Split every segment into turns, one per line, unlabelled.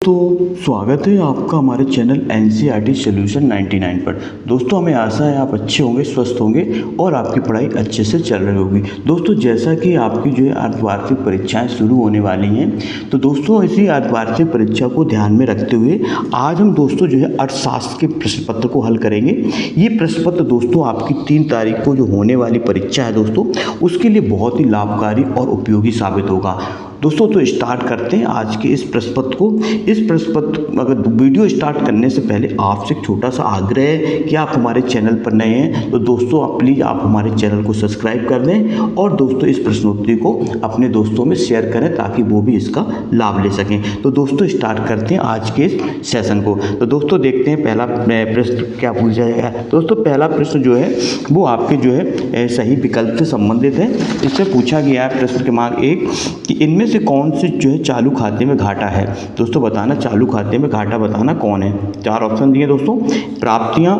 दोस्तों स्वागत है आपका हमारे चैनल NCERT सॉल्यूशन 99 पर। दोस्तों हमें आशा है आप अच्छे होंगे, स्वस्थ होंगे और आपकी पढ़ाई अच्छे से चल रही होगी। दोस्तों जैसा कि आपकी जो है अर्धवार्षिक परीक्षाएं शुरू होने वाली हैं, तो दोस्तों इसी अर्धवार्षिक परीक्षा को ध्यान में रखते हुए आज हम दोस्तों जो है अर्थशास्त्र के प्रश्न पत्र को हल करेंगे। ये प्रश्न पत्र दोस्तों आपकी 3 तारीख को जो होने वाली परीक्षा है दोस्तों, उसके लिए बहुत ही लाभकारी और उपयोगी साबित होगा। दोस्तों तो स्टार्ट करते हैं आज के इस प्रश्न पत्र को। इस प्रश्न पत्र अगर वीडियो स्टार्ट करने से पहले आपसे एक छोटा सा आग्रह है कि आप हमारे चैनल पर नए हैं तो दोस्तों आप प्लीज़ आप हमारे चैनल को सब्सक्राइब कर दें और दोस्तों इस प्रश्नोत्तरी को अपने दोस्तों में शेयर करें ताकि वो भी इसका लाभ ले सकें। तो दोस्तों स्टार्ट करते हैं आज के इस सेशन को। तो दोस्तों देखते हैं पहला प्रश्न क्या पूछा जाएगा। दोस्तों पहला प्रश्न जो है वो आपके जो है सही विकल्प से संबंधित है। इससे पूछा गया है प्रश्न क्रमांक 1 कि इनमें से कौन से जो है चालू खाते में घाटा है। दोस्तों बताना चालू खाते में घाटा बताना कौन है। 4 ऑप्शन दिए दोस्तों। प्राप्तियां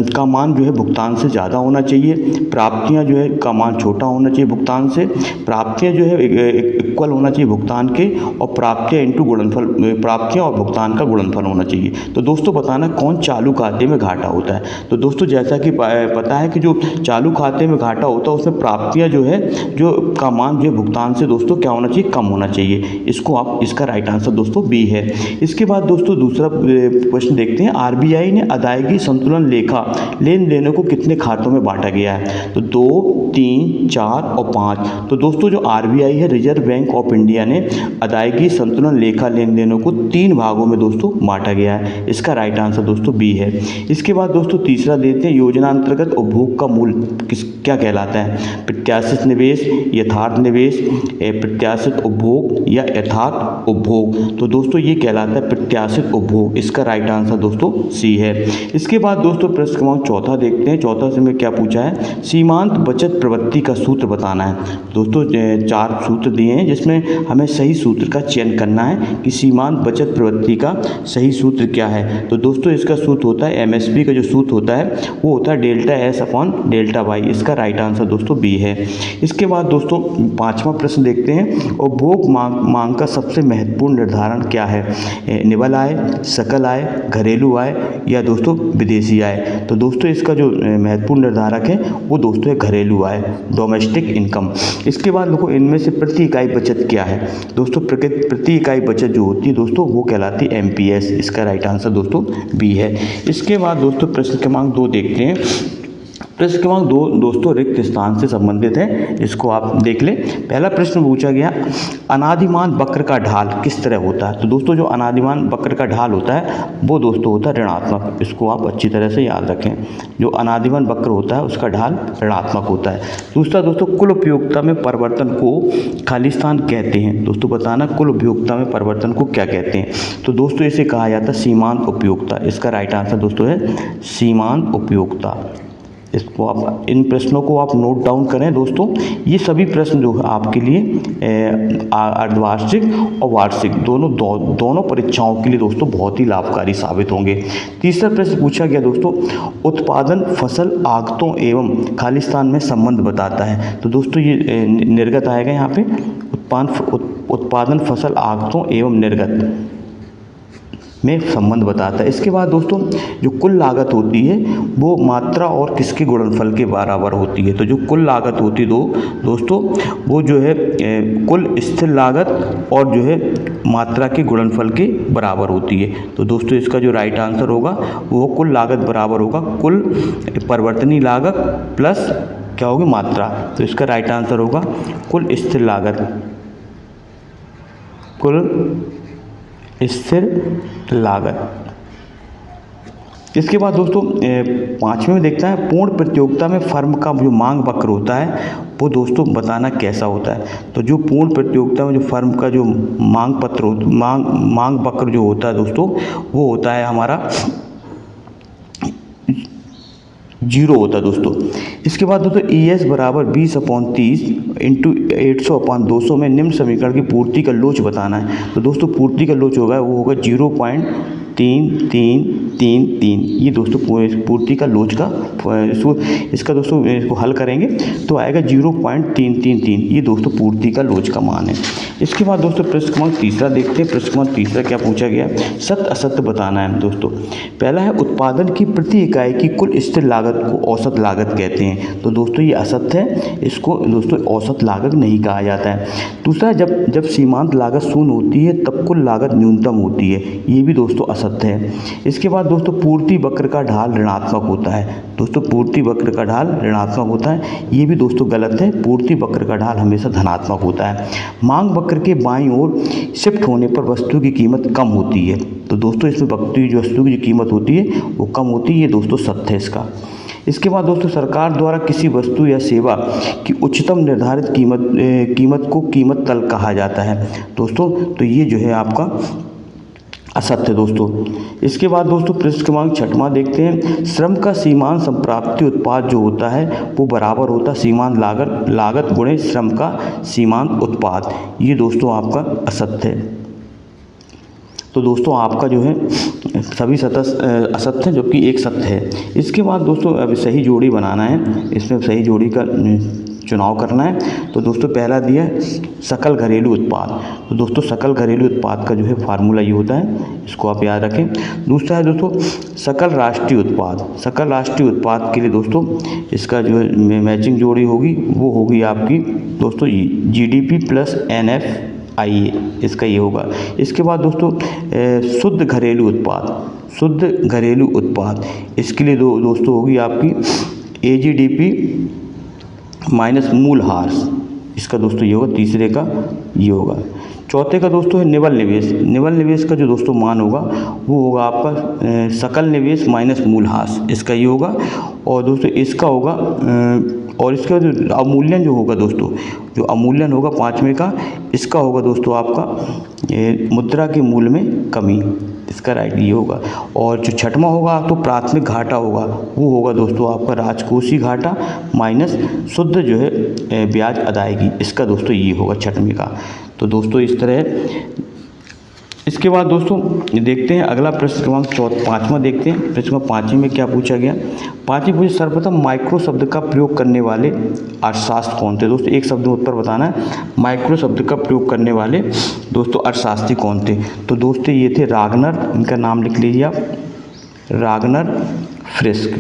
का मान जो है भुगतान से ज़्यादा होना चाहिए, प्राप्तियां जो है का मान छोटा होना चाहिए भुगतान से, प्राप्तियां जो है इक्वल होना चाहिए भुगतान के, और प्राप्तियां इंटू गुणनफल, प्राप्तियां और भुगतान का गुणनफल होना चाहिए। तो दोस्तों बताना कौन चालू खाते में घाटा होता है। तो दोस्तों जैसा कि पता है कि जो चालू खाते में घाटा होता है उसमें प्राप्तियां जो है जो का मान जो है भुगतान से दोस्तों क्या होना चाहिए, कम होना चाहिए। इसको आप इसका राइट आंसर दोस्तों बी है। इसके बाद दोस्तों दूसरा प्रश्न देखते हैं। आरबीआई ने अदायगी संतुलन लेखा लेन देनों को कितने खातों में बांटा गया है। तो 2, 3, 4 और 5। तो दोस्तों जो आरबीआई है, रिजर्व बैंक ऑफ इंडिया ने अदायगी संतुलन लेखा लेन देनों को 3 भागों में दोस्तों बांटा गया है। इसका राइट आंसर दोस्तों बी है। इसके बाद दोस्तों तीसरा देते हैं। योजना अंतर्गत उपभोग का मूल्य क्या कहलाता है। प्रत्याशित निवेश, यथार्थ निवेश, प्रत्याशित उपभोग या यथार्थ उपभोग। तो दोस्तों ये कहलाता है प्रत्याशित उपभोग। इसका राइट आंसर दोस्तों सी है। इसके बाद दोस्तों प्रश्न क्रमांक 4 देखते हैं। 4 से में क्या पूछा है। सीमांत बचत प्रवृत्ति का सूत्र बताना है। दोस्तों 4 सूत्र दिए हैं जिसमें हमें सही सूत्र का चयन करना है कि सीमांत बचत प्रवृत्ति का सही सूत्र क्या है। तो दोस्तों इसका सूत्र होता है एमएसपी का जो सूत्र होता है वो होता है delta S upon delta Y. इसका राइट आंसर दोस्तों बी है। इसके बाद दोस्तों 5वां प्रश्न देखते हैं। उपभोग मांग का सबसे महत्वपूर्ण निर्धारण क्या है। निवल आय, सकल आय, घरेलू आय या दोस्तों विदेशी आय। तो दोस्तों इसका जो महत्वपूर्ण निर्धारक है वो दोस्तों है घरेलू आय, डोमेस्टिक इनकम। इसके बाद देखो इनमें से प्रति इकाई बचत क्या है। दोस्तों प्रति इकाई बचत जो होती है दोस्तों वो कहलाती है एमपीएस। इसका राइट आंसर दोस्तों बी है। इसके बाद दोस्तों प्रश्न क्रमांक 2 देखते हैं। प्रश्न क्रमांक 2 दोस्तों रिक्त स्थान से संबंधित है, इसको आप देख लें। पहला प्रश्न पूछा गया अनादिमान वक्र का ढाल किस तरह होता है। तो दोस्तों जो अनादिमान वक्र का ढाल होता है वो दोस्तों होता है ऋणात्मक। इसको आप अच्छी तरह से याद रखें। जो अनादिमान वक्र होता है उसका ढाल ऋणात्मक होता है। दूसरा दोस्तों कुल उपयोगिता में परिवर्तन को खालिस्तान कहते हैं। दोस्तों बताना कुल उपयोगिता में परिवर्तन को क्या कहते हैं। तो दोस्तों इसे कहा जाता है सीमांत उपयोगिता। इसका राइट आंसर दोस्तों है सीमांत उपयोगिता। इसको आप इन प्रश्नों को आप नोट डाउन करें दोस्तों। ये सभी प्रश्न जो है आपके लिए अर्धवार्षिक और वार्षिक दोनों परीक्षाओं के लिए दोस्तों बहुत ही लाभकारी साबित होंगे। तीसरा प्रश्न पूछा गया दोस्तों उत्पादन फसल आगतों एवं खालिस्तान में संबंध बताता है। तो दोस्तों ये निर्गत आएगा यहाँ पे। उत्पादन फसल आगतों एवं निर्गत में संबंध बताता है। इसके बाद दोस्तों जो कुल लागत होती है वो मात्रा और किसके गुणनफल के बराबर होती है। तो जो कुल लागत होती है दोस्तों वो जो है कुल स्थिर लागत और जो है मात्रा के गुणनफल के बराबर होती है। तो दोस्तों इसका जो राइट आंसर होगा वो कुल लागत बराबर होगा कुल परिवर्तनीय लागत प्लस क्या होगी मात्रा। तो इसका राइट आंसर होगा कुल स्थिर लागत, कुल स्थिर लागत। इसके बाद दोस्तों 5वें में देखता है पूर्ण प्रतियोगिता में फर्म का जो मांग वक्र होता है वो दोस्तों बताना कैसा होता है। तो जो पूर्ण प्रतियोगिता में जो फर्म का जो मांग वक्र जो होता है दोस्तों वो होता है हमारा 0 होता है दोस्तों। इसके बाद दोस्तों ES बराबर 20/30 इंटू 800/200 में निम्न समीकरण की पूर्ति का लोच बताना है। तो दोस्तों पूर्ति का लोच होगा वो होगा 0.33 3 ये दोस्तों पूर्ति का लोच का इसका दोस्तों इसको हल करेंगे तो आएगा 0.333, ये दोस्तों पूर्ति का लोच का मान है। इसके बाद दोस्तों प्रश्न क्रमांक तीसरा देखते हैं। प्रश्न क्रमांक तीसरा क्या पूछा गया, सत्य असत्य बताना है दोस्तों। पहला है उत्पादन की प्रति इकाई की कुल स्थिर लागत को औसत लागत कहते हैं, तो दोस्तों ये असत्य है, इसको दोस्तों औसत लागत नहीं कहा जाता है। दूसरा है जब सीमांत लागत शून्य होती है तब कुल लागत न्यूनतम होती है, ये भी दोस्तों असत्य है। इसके बाद दोस्तों पूर्ति वक्र का ढाल ऋणात्मक होता है, दोस्तों पूर्ति वक्र का ढाल ऋणात्मक होता है, ये भी दोस्तों गलत है, पूर्ति वक्र का ढाल हमेशा धनात्मक होता है। मांग वक्र के बाईं ओर शिफ्ट होने पर वस्तु की कीमत कम होती है, तो दोस्तों इसमें वस्तु की जो कीमत होती है वो कम होती है, ये दोस्तों सत्य है इसका। इसके बाद दोस्तों सरकार द्वारा किसी वस्तु या सेवा की उच्चतम निर्धारित कीमत को कीमत तल कहा जाता है दोस्तों, तो ये जो है आपका असत्य दोस्तों। इसके बाद दोस्तों प्रश्न क्रमांक छठवां देखते हैं। श्रम का सीमांत संप्राप्ति उत्पाद जो होता है वो बराबर होता है सीमांत लागत गुणे श्रम का सीमांत उत्पाद, ये दोस्तों आपका असत्य है। तो दोस्तों आपका जो है सभी असत्य है जबकि एक सत्य है। इसके बाद दोस्तों अब सही जोड़ी बनाना है, इसमें सही जोड़ी का चुनाव करना है। तो दोस्तों पहला दिया सकल घरेलू उत्पाद, तो दोस्तों सकल घरेलू उत्पाद का जो है फार्मूला ये होता है, इसको आप याद रखें। दूसरा है दोस्तों सकल राष्ट्रीय उत्पाद, सकल राष्ट्रीय उत्पाद के लिए दोस्तों इसका जो है मैचिंग जोड़ी होगी वो होगी आपकी दोस्तों GDP प्लस NFIA, इसका ये होगा। इसके बाद दोस्तों शुद्ध घरेलू उत्पाद, इसके लिए दोस्तों होगी आपकी AGDP माइनस मूल हार्स, इसका दोस्तों ये होगा, तीसरे का ये होगा। चौथे का दोस्तों है निवल निवेश का जो दोस्तों मान होगा वो होगा आपका सकल निवेश माइनस मूल हार्स, इसका ये होगा। और दोस्तों इसका होगा और इसका जो अवमूल्यन जो होगा दोस्तों, जो अवमूल्यन होगा पाँचवें का, इसका होगा दोस्तों आपका मुद्रा के मूल्य में कमी, इसका राइट ये होगा। और जो छठवां होगा तो प्राथमिक घाटा होगा, वो होगा दोस्तों आपका राजकोषीय घाटा माइनस शुद्ध जो है ब्याज अदायगी, इसका दोस्तों ये होगा छठवें का। तो दोस्तों इस तरह। इसके बाद दोस्तों देखते हैं अगला प्रश्न क्रमांक पाँचवा देखते हैं। प्रश्न क्रमांक पाँचवें में क्या पूछा गया, पाँचवीं पूछे सर्वप्रथम माइक्रो शब्द का प्रयोग करने वाले अर्थशास्त्र कौन थे। दोस्तों एक शब्द में उत्तर बताना है, माइक्रो शब्द का प्रयोग करने वाले दोस्तों अर्थशास्त्री कौन थे। तो दोस्तों ये थे रागनर, इनका नाम लिख लीजिए आप, रागनर फ्रिस्क,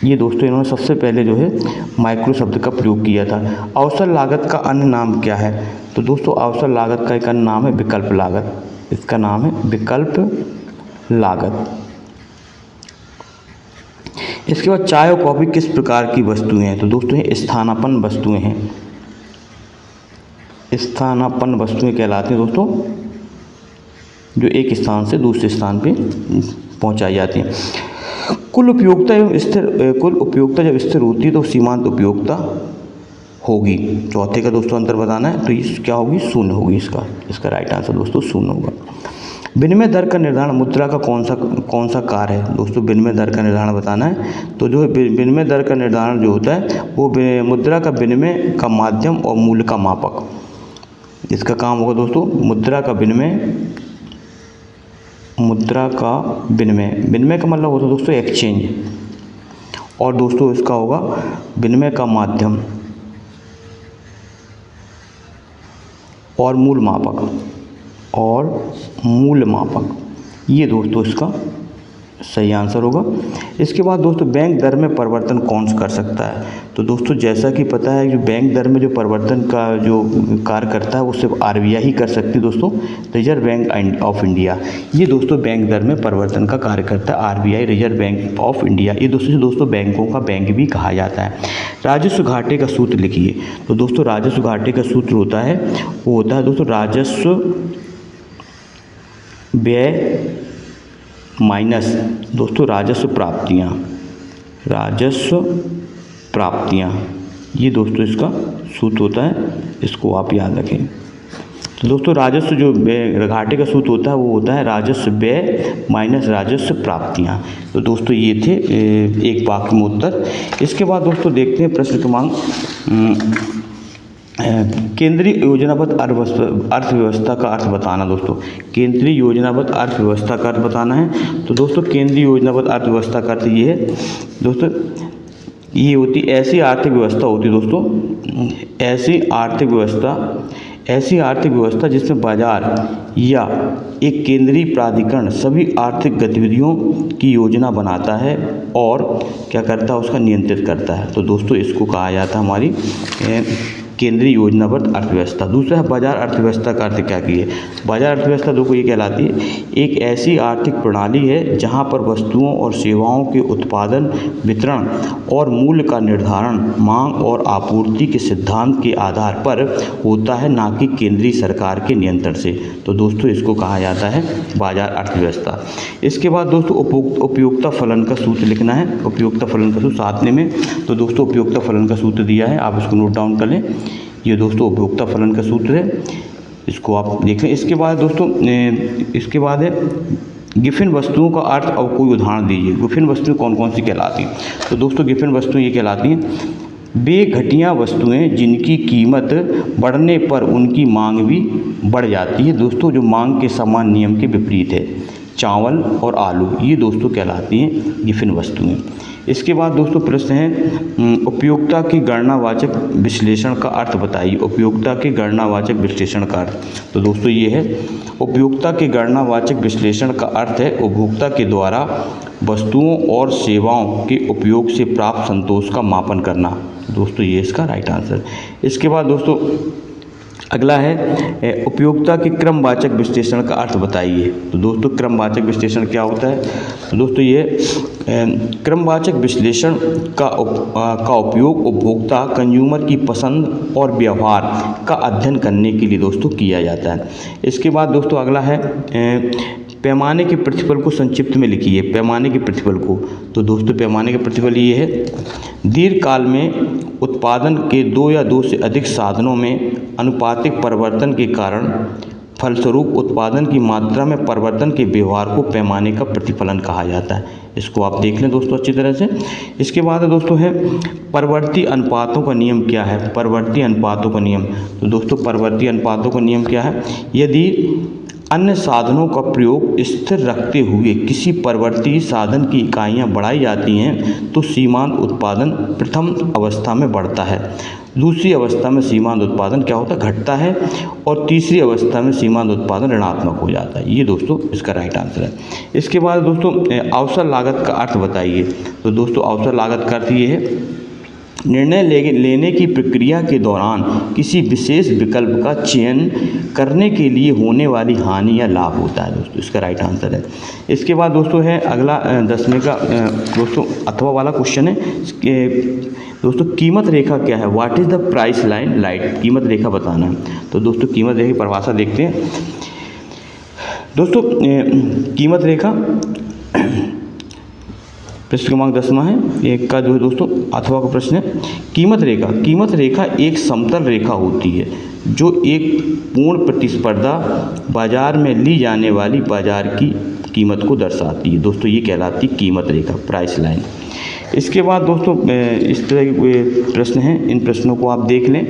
ये दोस्तों इन्होंने सबसे पहले जो है माइक्रो शब्द का प्रयोग किया था। अवसर लागत का अन्य नाम क्या है, तो दोस्तों अवसर लागत का एक अन्य नाम है विकल्प लागत, इसका नाम है विकल्प लागत। इसके बाद चाय और कॉफ़ी किस प्रकार की वस्तुएं हैं, तो दोस्तों ये स्थानापन्न वस्तुएं हैं, स्थानापन्न वस्तुएं कहलाती हैं दोस्तों, जो एक स्थान से दूसरे स्थान पे पहुंचाई जाती हैं। कुल उपयोगिता जब स्थिर होती है तो सीमांत उपयोगिता होगी। चौथे का दोस्तों अंतर बताना है, तो ये क्या होगी, शून्य होगी, इसका राइट आंसर दोस्तों शून्य होगा। विनिमय दर का निर्धारण मुद्रा का कौन सा कार्य है, दोस्तों विनिमय दर का निर्धारण बताना है। तो जो विनिमय दर का निर्धारण जो होता है वो मुद्रा का विनिमय का माध्यम और मूल्य का मापक, इसका काम होगा दोस्तों मुद्रा का विनिमय का मतलब होता है दोस्तों एक्सचेंज, और दोस्तों इसका होगा विनिमय का माध्यम और मूल मापक, ये दोस्तों इसका सही आंसर होगा। इसके बाद दोस्तों बैंक दर में परिवर्तन कौन कर सकता है, तो दोस्तों जैसा कि पता है जो बैंक दर में जो परिवर्तन का जो कार्य करता है वो सिर्फ RBI ही कर सकती है दोस्तों, रिजर्व बैंक ऑफ इंडिया, ये दोस्तों बैंक दर में परिवर्तन का कार्य करता है RBI, reserve bank of India, ये दोस्तों बैंकों का बैंक भी कहा जाता है। राजस्व घाटे का सूत्र लिखिए, तो दोस्तों राजस्व घाटे का सूत्र होता है वो होता है दोस्तों राजस्व व्यय माइनस दोस्तों राजस्व प्राप्तियाँ, ये दोस्तों इसका सूत्र होता है, इसको आप याद रखें। तो दोस्तों राजस्व जो घाटे का सूत्र होता है वो होता है राजस्व व्यय माइनस राजस्व प्राप्तियाँ। तो दोस्तों ये थे एक वाक्य में उत्तर। इसके बाद दोस्तों देखते हैं प्रश्न क्रमांक केंद्रीय योजनाबद्ध अर्थव्यवस्था का अर्थ बताना। दोस्तों केंद्रीय योजनाबद्ध अर्थव्यवस्था का अर्थ बताना है। तो दोस्तों केंद्रीय योजनाबद्ध अर्थव्यवस्था का अर्थ ये है दोस्तों, ये होती ऐसी आर्थिक व्यवस्था होती है दोस्तों, ऐसी आर्थिक व्यवस्था जिसमें बाजार या एक केंद्रीय प्राधिकरण सभी आर्थिक गतिविधियों की योजना बनाता है और क्या करता है, उसका नियंत्रित करता है। तो दोस्तों इसको कहा जाता है हमारी केंद्रीय योजनाबद्ध अर्थव्यवस्था। दूसरा है बाजार अर्थव्यवस्था का अर्थ क्या है। बाजार अर्थव्यवस्था दोस्तों ये कहलाती है एक ऐसी आर्थिक प्रणाली है जहां पर वस्तुओं और सेवाओं के उत्पादन, वितरण और मूल्य का निर्धारण मांग और आपूर्ति के सिद्धांत के आधार पर होता है, ना कि केंद्रीय सरकार के नियंत्रण से। तो दोस्तों इसको कहा जाता है बाजार अर्थव्यवस्था। इसके बाद दोस्तों उपयोगिता फलन का सूत्र लिखना है। उपयोगिता फलन का सूत्र 7वें में। तो दोस्तों उपयोगिता फलन का सूत्र दिया है, आप इसको नोट डाउन कर लें। ये दोस्तों उपयोगिता फलन का सूत्र है, इसको आप देख लें। इसके बाद दोस्तों इसके बाद है गिफिन वस्तुओं का अर्थ और कोई उदाहरण दीजिए। गिफिन वस्तुएं कौन कौन सी कहलाती हैं। तो दोस्तों गिफिन वस्तुएं ये कहलाती हैं वे घटिया वस्तुएं जिनकी कीमत बढ़ने पर उनकी मांग भी बढ़ जाती है। दोस्तों जो मांग के समान नियम के विपरीत है, चावल और आलू, ये दोस्तों कहलाती हैं गिफिन वस्तुएं। इसके बाद दोस्तों प्रश्न है उपयोगिता की गणनावाचक विश्लेषण का अर्थ बताइए। उपयोगिता के गणनावाचक विश्लेषण का अर्थ। तो दोस्तों ये है उपयोगिता के गणनावाचक विश्लेषण का अर्थ है उपभोक्ता के द्वारा वस्तुओं और सेवाओं के उपयोग से प्राप्त संतोष का मापन करना। दोस्तों ये इसका राइट आंसर। इसके बाद दोस्तों अगला है उपयोगिता के क्रमवाचक विश्लेषण का अर्थ बताइए। तो दोस्तों क्रमवाचक विश्लेषण क्या होता है। तो दोस्तों ये क्रमवाचक विश्लेषण का उपयोग उपभोक्ता कंज्यूमर की पसंद और व्यवहार का अध्ययन करने के लिए दोस्तों किया जाता है। इसके बाद दोस्तों अगला है पैमाने के प्रतिफल को संक्षिप्त में लिखिए। पैमाने के प्रतिफल को। तो दोस्तों पैमाने के प्रतिफल ये है दीर्घकाल में उत्पादन के 2 या 2 से अधिक साधनों में अनुपातिक परिवर्तन के कारण फलस्वरूप उत्पादन की मात्रा में परिवर्तन के व्यवहार को पैमाने का प्रतिफलन कहा जाता है। इसको आप देख लें दोस्तों अच्छी तरह से। इसके बाद दोस्तों है परिवर्ती अनुपातों का नियम क्या है। परिवर्ती अनुपातों का नियम। तो दोस्तों परिवर्ती अनुपातों का नियम क्या है, यदि अन्य साधनों का प्रयोग स्थिर रखते हुए किसी परिवर्ती साधन की इकाइयाँ बढ़ाई जाती हैं तो सीमांत उत्पादन प्रथम अवस्था में बढ़ता है, दूसरी अवस्था में सीमांत उत्पादन क्या होता है, घटता है, और तीसरी अवस्था में सीमांत उत्पादन ऋणात्मक हो जाता है। ये दोस्तों इसका राइट आंसर है। इसके बाद दोस्तों अवसर लागत का अर्थ बताइए। तो दोस्तों अवसर लागत का अर्थ ये है निर्णय लेने की प्रक्रिया के दौरान किसी विशेष विकल्प का चयन करने के लिए होने वाली हानि या लाभ होता है। दोस्तों इसका राइट आंसर है। इसके बाद दोस्तों है अगला 10वें का दोस्तों अथवा वाला क्वेश्चन है दोस्तों कीमत रेखा क्या है। What is the price line light. कीमत रेखा बताना है। तो दोस्तों कीमत रेखा की परिभाषा देखते हैं। दोस्तों कीमत रेखा प्रश्न क्रमांक 10वां है एक का जो है दोस्तों अथवा का प्रश्न है कीमत रेखा। कीमत रेखा एक समतल रेखा होती है जो एक पूर्ण प्रतिस्पर्धा बाजार में ली जाने वाली बाजार की कीमत को दर्शाती है। दोस्तों ये कहलाती है कीमत रेखा, प्राइस लाइन। इसके बाद दोस्तों इस तरह के प्रश्न हैं, इन प्रश्नों को आप देख लें।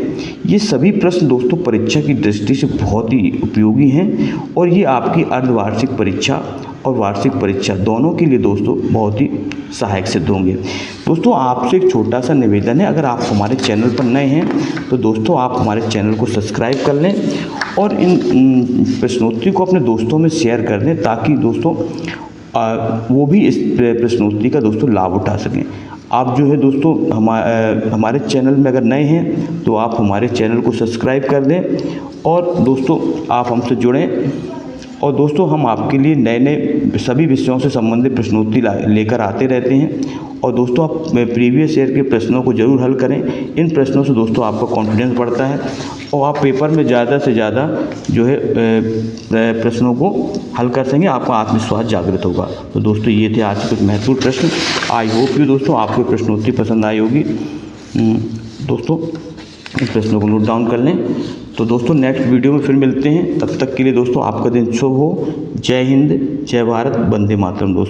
ये सभी प्रश्न दोस्तों परीक्षा की दृष्टि से बहुत ही उपयोगी हैं और ये आपकी अर्धवार्षिक परीक्षा और वार्षिक परीक्षा दोनों के लिए दोस्तों बहुत ही सहायक सिद्ध होंगे। दोस्तों आपसे एक छोटा सा निवेदन है, अगर आप हमारे चैनल पर नए हैं तो दोस्तों आप हमारे चैनल को सब्सक्राइब कर लें और इन प्रश्नोत्तरी को अपने दोस्तों में शेयर कर दें ताकि दोस्तों वो भी इस प्रश्नोत्तरी का दोस्तों लाभ उठा सकें। आप जो है दोस्तों हमारे चैनल में अगर नए हैं तो आप हमारे चैनल को सब्सक्राइब कर दें और दोस्तों आप हमसे जुड़ें। और दोस्तों हम आपके लिए नए नए सभी विषयों से संबंधित प्रश्नोत्तरी लेकर आते रहते हैं। और दोस्तों आप प्रीवियस ईयर के प्रश्नों को जरूर हल करें। इन प्रश्नों से दोस्तों आपका कॉन्फिडेंस बढ़ता है और आप पेपर में ज़्यादा से ज़्यादा जो है प्रश्नों को हल कर सकेंगे, आपका आत्मविश्वास जागृत होगा। तो दोस्तों ये थे आज के कुछ महत्वपूर्ण प्रश्न। आई होप यू दोस्तों आपको प्रश्नोत्तरी पसंद आई होगी। दोस्तों इन प्रश्नों को नोट डाउन कर लें। तो दोस्तों नेक्स्ट वीडियो में फिर मिलते हैं, तब तक के लिए दोस्तों आपका दिन शुभ हो। जय हिंद, जय भारत, वंदे मातरम। दोस्तों